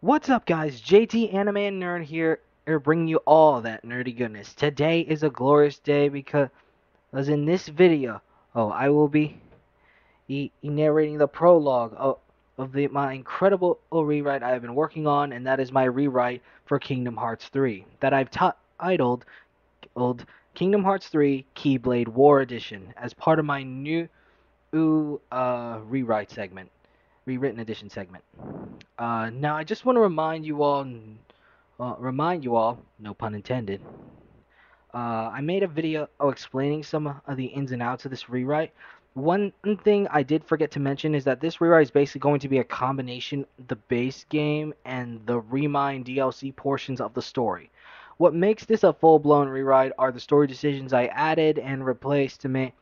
What's up, guys? JT Anime and Nerd here, bringing you all that nerdy goodness. Today is a glorious day because in this video, I will be narrating the prologue of my incredible rewrite I have been working on, and that is my rewrite for Kingdom Hearts 3 that I've titled old Kingdom Hearts 3 Keyblade War Edition as part of my new rewrite segment, rewritten edition segment. Now I just want to remind you all, no pun intended. I made a video explaining some of the ins and outs of this rewrite. One thing I did forget to mention is that this rewrite is basically going to be a combination of the base game and the Remind DLC portions of the story. What makes this a full-blown rewrite are the story decisions I added and replaced to make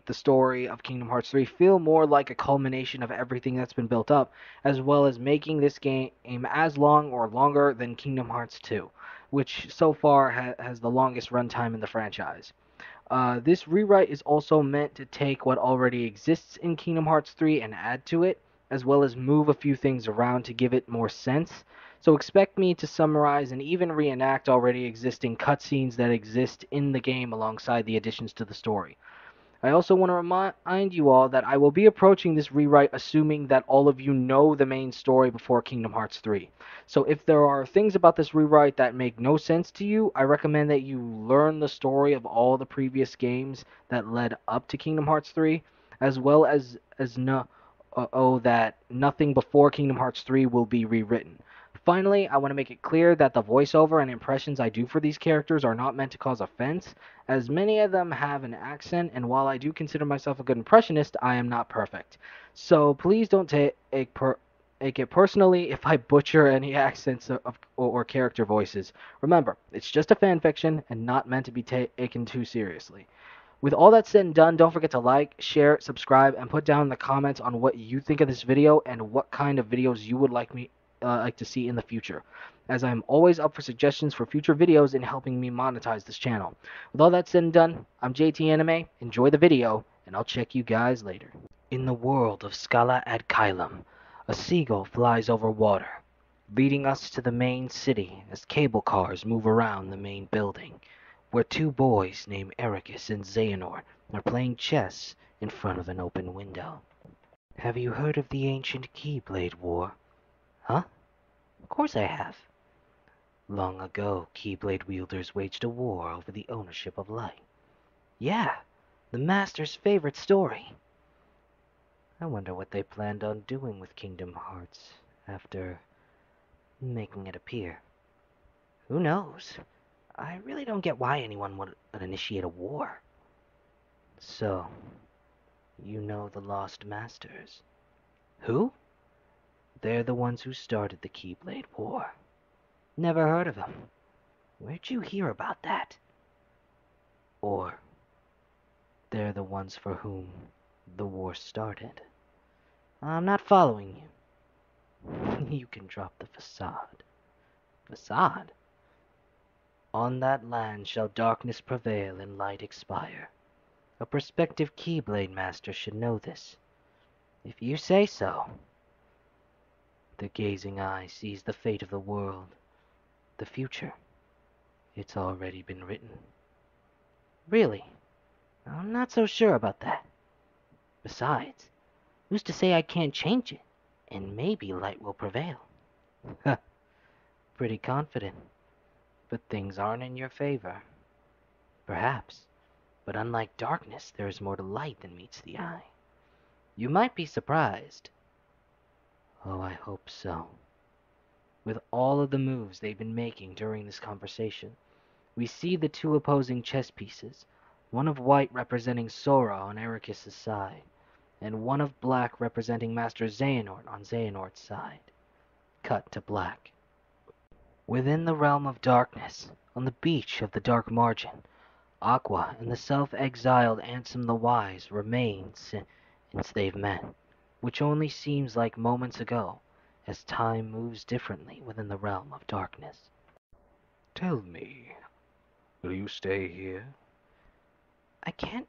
the story of Kingdom Hearts 3 feel more like a culmination of everything that's been built up, as well as making this game as long or longer than Kingdom Hearts 2, which so far has the longest runtime in the franchise. This rewrite is also meant to take what already exists in Kingdom Hearts 3 and add to it, as well as move a few things around to give it more sense. So expect me to summarize and even reenact already existing cutscenes that exist in the game alongside the additions to the story. I also want to remind you all that I will be approaching this rewrite assuming that all of you know the main story before Kingdom Hearts 3. So if there are things about this rewrite that make no sense to you, I recommend that you learn the story of all the previous games that led up to Kingdom Hearts 3, as well as know that nothing before Kingdom Hearts 3 will be rewritten. Finally, I want to make it clear that the voiceover and impressions I do for these characters are not meant to cause offense, as many of them have an accent, and while I do consider myself a good impressionist, I am not perfect. So please don't take it personally if I butcher any accents or character voices. Remember, it's just a fan fiction and not meant to be taken too seriously. With all that said and done, don't forget to like, share, subscribe, and put down in the comments on what you think of this video and what kind of videos you would like to see in the future, as I'm always up for suggestions for future videos in helping me monetize this channel. With all that said and done, I'm JT Anime, enjoy the video, and I'll check you guys later. In the world of Scala ad Kylum, a seagull flies over water, leading us to the main city as cable cars move around the main building, where two boys named Ericus and Xehanort are playing chess in front of an open window. Have you heard of the ancient Keyblade War? Huh? Of course I have. Long ago, Keyblade wielders waged a war over the ownership of light. Yeah, the Master's favorite story. I wonder what they planned on doing with Kingdom Hearts after making it appear. Who knows? I really don't get why anyone would initiate a war. So, you know the Lost Masters. Who? They're the ones who started the Keyblade War. Never heard of them. Where'd you hear about that? Or, they're the ones for whom the war started. I'm not following you. You can drop the facade. Facade? On that land shall darkness prevail and light expire. A prospective Keyblade Master should know this. If you say so. The gazing eye sees the fate of the world. The future. It's already been written. Really? I'm not so sure about that. Besides, who's to say I can't change it? And maybe light will prevail. Huh, pretty confident. But things aren't in your favor. Perhaps. But unlike darkness, there is more to light than meets the eye. You might be surprised. Oh, I hope so. With all of the moves they've been making during this conversation, we see the two opposing chess pieces, one of white representing Sora on Ericus' side, and one of black representing Master Xehanort on Xehanort's side. Cut to black. Within the realm of darkness, on the beach of the Dark Margin, Aqua and the self-exiled Ansem the Wise remain since they've met, which only seems like moments ago, as time moves differently within the realm of darkness. Tell me, will you stay here? I can't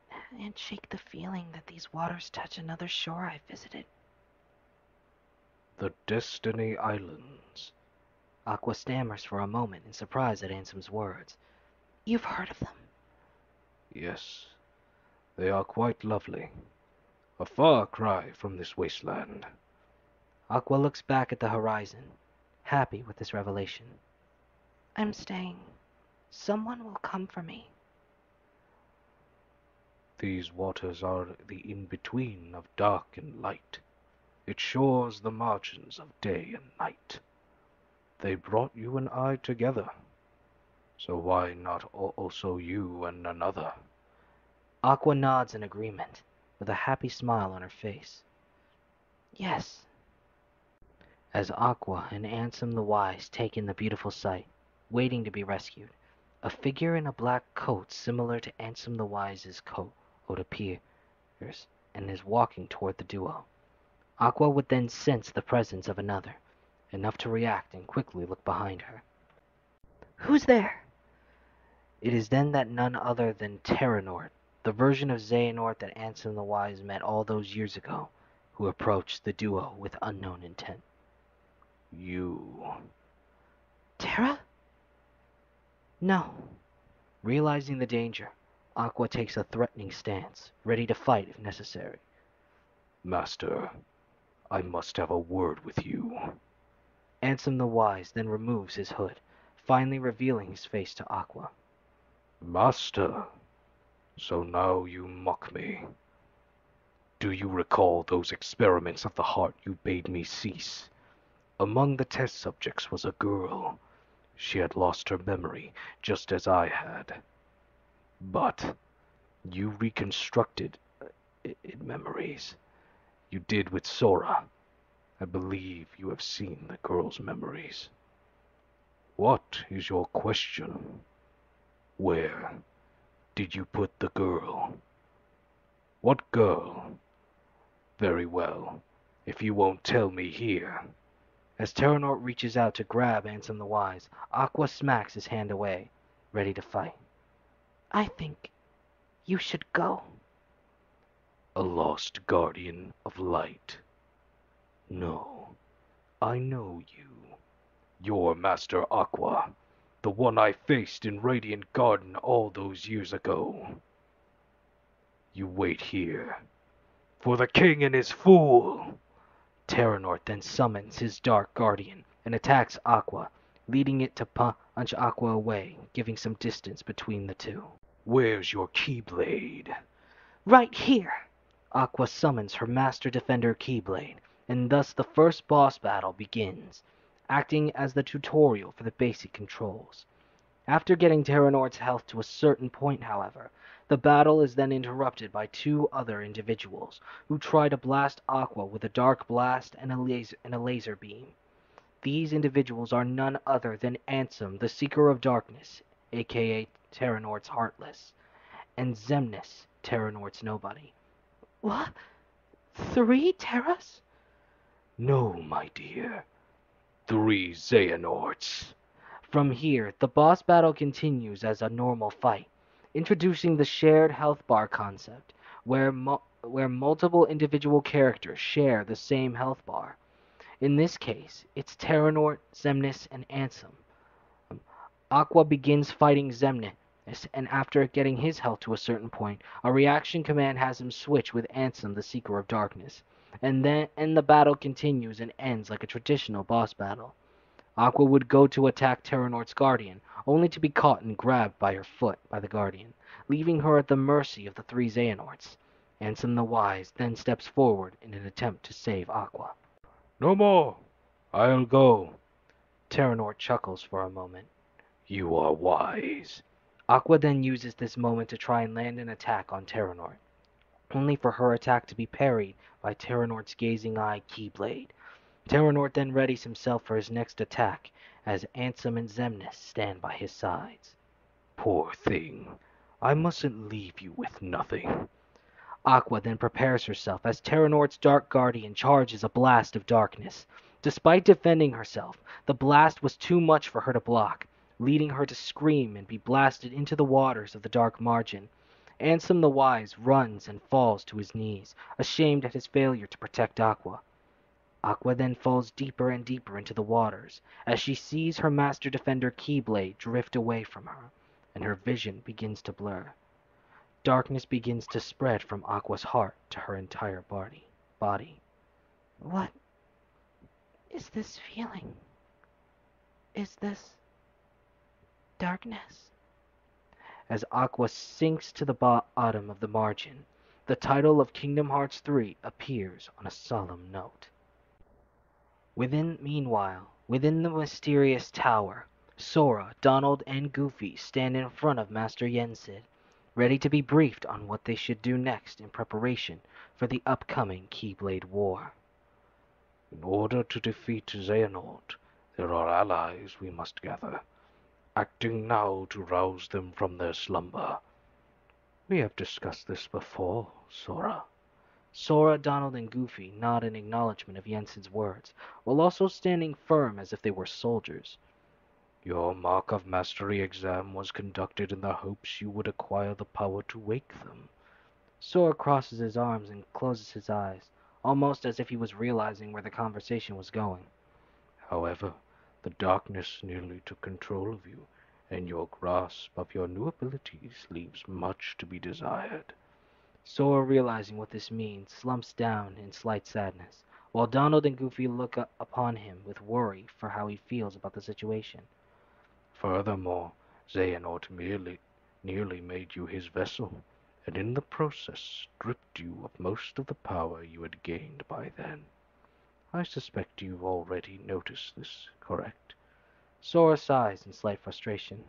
shake the feeling that these waters touch another shore I visited. The Destiny Islands. Aqua stammers for a moment in surprise at Ansem's words. You've heard of them? Yes, they are quite lovely. A far cry from this wasteland. Aqua looks back at the horizon, happy with this revelation. I'm staying. Someone will come for me. These waters are the in-between of dark and light. It shores the margins of day and night. They brought you and I together. So why not also you and another? Aqua nods in agreement, with a happy smile on her face. Yes. As Aqua and Ansem the Wise take in the beautiful sight, waiting to be rescued, a figure in a black coat similar to Ansem the Wise's coat appears and is walking toward the duo. Aqua would then sense the presence of another, enough to react and quickly look behind her. Who's there? It is then that none other than Terranort, the version of Xehanort that Ansem the Wise met all those years ago, who approached the duo with unknown intent. You... Terra? No. Realizing the danger, Aqua takes a threatening stance, ready to fight if necessary. Master, I must have a word with you. Ansem the Wise then removes his hood, finally revealing his face to Aqua. Master, so now you mock me. Do you recall those experiments of the heart you bade me cease? Among the test subjects was a girl. She had lost her memory, just as I had. But you reconstructed memories. You did with Sora. I believe you have seen the girl's memories. What is your question? Where did you put the girl? What girl? Very well, if you won't tell me here. As Terranort reaches out to grab Ansem the Wise, Aqua smacks his hand away, ready to fight. I think you should go. A lost guardian of light. No, I know you. You're Master Aqua, the one I faced in Radiant Garden all those years ago. You wait here, for the king and his fool! Terranort then summons his Dark Guardian and attacks Aqua, leading it to punch Aqua away, giving some distance between the two. Where's your Keyblade? Right here! Aqua summons her Master Defender Keyblade, and thus the first boss battle begins, acting as the tutorial for the basic controls. After getting Terranort's health to a certain point, however, the battle is then interrupted by two other individuals, who try to blast Aqua with a Dark Blast and a laser beam. These individuals are none other than Ansem, the Seeker of Darkness, aka Terranort's Heartless, and Xemnas, Terranort's Nobody. What? 3 Terras? No, my dear. 3 Xehanorts. From here, the boss battle continues as a normal fight, introducing the shared health bar concept, where multiple individual characters share the same health bar. In this case, it's Terranort, Xemnas, and Ansem. Aqua begins fighting Xemnas, and after getting his health to a certain point, a reaction command has him switch with Ansem, the Seeker of Darkness. And the battle continues and ends like a traditional boss battle. Aqua would go to attack Terranort's Guardian, only to be caught and grabbed by her foot by the Guardian, leaving her at the mercy of the 3 Xehanorts. Ansem the Wise then steps forward in an attempt to save Aqua. No more. I'll go. Terranort chuckles for a moment. You are wise. Aqua then uses this moment to try and land an attack on Terranort, only for her attack to be parried by Terranort's Gazing Eye Keyblade. Terranort then readies himself for his next attack, as Ansem and Xemnas stand by his sides. Poor thing. I mustn't leave you with nothing. Aqua then prepares herself as Terranort's Dark Guardian charges a blast of darkness. Despite defending herself, the blast was too much for her to block, leading her to scream and be blasted into the waters of the dark margin. Ansem the Wise runs and falls to his knees, ashamed at his failure to protect Aqua. Aqua then falls deeper and deeper into the waters as she sees her master defender Keyblade drift away from her, and her vision begins to blur. Darkness begins to spread from Aqua's heart to her entire body. What is this feeling? Is this darkness? As Aqua sinks to the bottom of the margin, the title of Kingdom Hearts 3 appears on a solemn note. Meanwhile, within the mysterious tower, Sora, Donald, and Goofy stand in front of Master Yensid, ready to be briefed on what they should do next in preparation for the upcoming Keyblade War. In order to defeat Xehanort, there are allies we must gather, acting now to rouse them from their slumber. We have discussed this before, Sora. Sora, Donald, and Goofy nod in acknowledgement of Yensid's words, while also standing firm as if they were soldiers. Your Mark of Mastery exam was conducted in the hopes you would acquire the power to wake them. Sora crosses his arms and closes his eyes, almost as if he was realizing where the conversation was going. However, the darkness nearly took control of you, and your grasp of your new abilities leaves much to be desired. Sora, realizing what this means, slumps down in slight sadness, while Donald and Goofy look upon him with worry for how he feels about the situation. Furthermore, Xehanort nearly made you his vessel, and in the process stripped you of most of the power you had gained by then. I suspect you've already noticed this, correct? Sora sighs in slight frustration.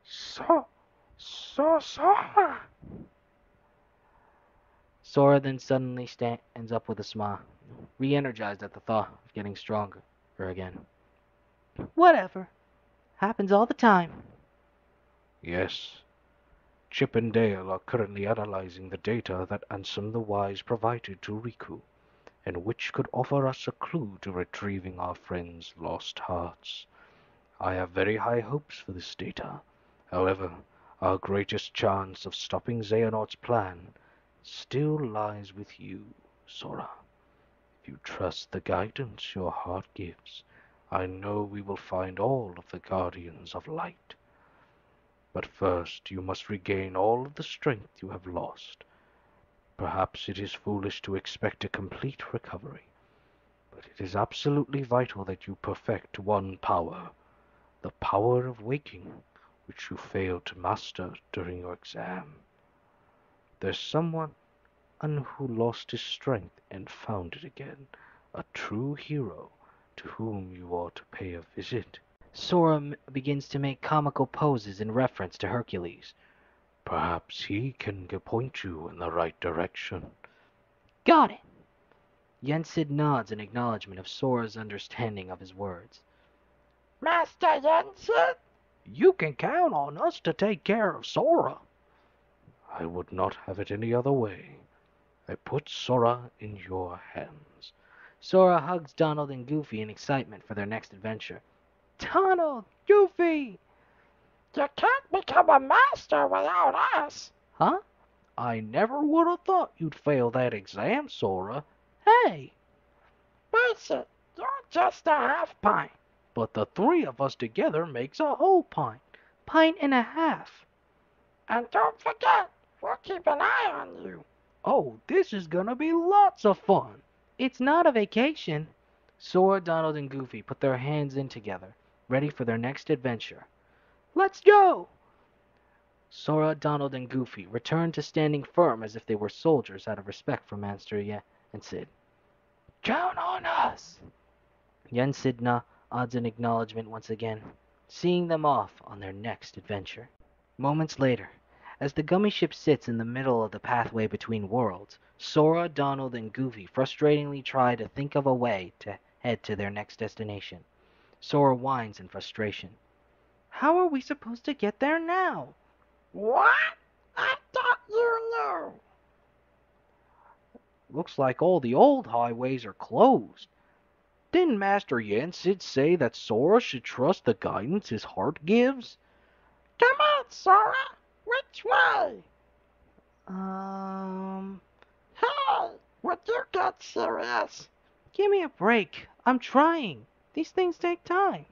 Sora! Sora then suddenly stands up with a smile, re-energized at the thought of getting stronger again. Whatever. Happens all the time. Yes. Chip and Dale are currently analyzing the data that Ansem the Wise provided to Riku, and which could offer us a clue to retrieving our friend's lost hearts. I have very high hopes for this data. However, our greatest chance of stopping Xehanort's plan still lies with you, Sora. If you trust the guidance your heart gives, I know we will find all of the Guardians of Light. But first you must regain all of the strength you have lost. Perhaps it is foolish to expect a complete recovery, but it is absolutely vital that you perfect one power, the power of waking, which you failed to master during your exam. There's someone who lost his strength and found it again, a true hero to whom you ought to pay a visit. Sora begins to make comical poses in reference to Hercules. Perhaps he can point you in the right direction. Got it! Yensid nods in acknowledgement of Sora's understanding of his words. Master Yensid? You can count on us to take care of Sora. I would not have it any other way. I put Sora in your hands. Sora hugs Donald and Goofy in excitement for their next adventure. Donald! Goofy! You can't become a master without us. Huh? I never would have thought you'd fail that exam, Sora. Hey! Face it, you're just a half pint. But the three of us together makes a whole pint. Pint and a half. And don't forget, we'll keep an eye on you. Oh, this is gonna be lots of fun. It's not a vacation. Sora, Donald, and Goofy put their hands in together, ready for their next adventure. Let's go! Sora, Donald, and Goofy returned to standing firm as if they were soldiers out of respect for Master Yensid. Count on us! Yensid nods in acknowledgement once again, seeing them off on their next adventure. Moments later, as the gummy ship sits in the middle of the pathway between worlds, Sora, Donald, and Goofy frustratingly try to think of a way to head to their next destination. Sora whines in frustration. How are we supposed to get there now? What? I thought you knew. Looks like all the old highways are closed. Didn't Master Yensid say that Sora should trust the guidance his heart gives? Come on, Sora. Which way? Hey, would you get serious? Give me a break. I'm trying. These things take time.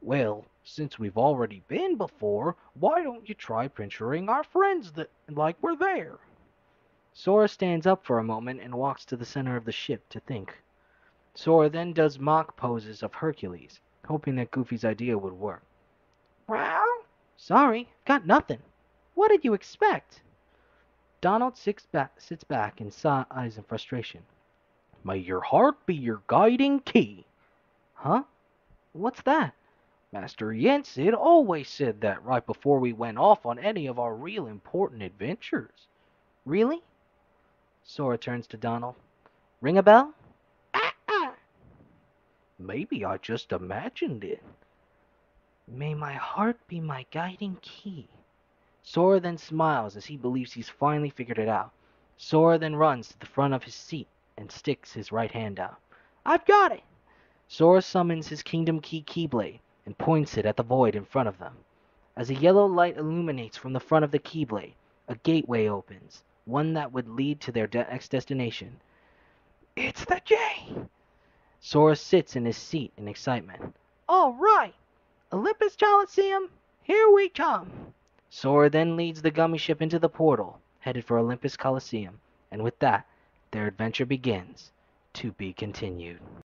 Well, since we've already been before, why don't you try picturing our friends like we're there? Sora stands up for a moment and walks to the center of the ship to think. Sora then does mock poses of Hercules, hoping that Goofy's idea would work. Well, Sorry, got nothing. What did you expect? Donald sits back and sighs in frustration. May your heart be your guiding key. Huh? What's that? Master Yensid always said that right before we went off on any of our real important adventures. Really? Sora turns to Donald. Ring a bell? uh-uh. Maybe I just imagined it. May my heart be my guiding key. Sora then smiles as he believes he's finally figured it out. Sora then runs to the front of his seat and sticks his right hand out. I've got it! Sora summons his Kingdom Key Keyblade and points it at the void in front of them. As a yellow light illuminates from the front of the Keyblade, a gateway opens, one that would lead to their next destination. It's the J! Sora sits in his seat in excitement. All right! Olympus Coliseum, here we come! Sora then leads the gummy ship into the portal, headed for Olympus Coliseum, and with that, their adventure begins, to be continued.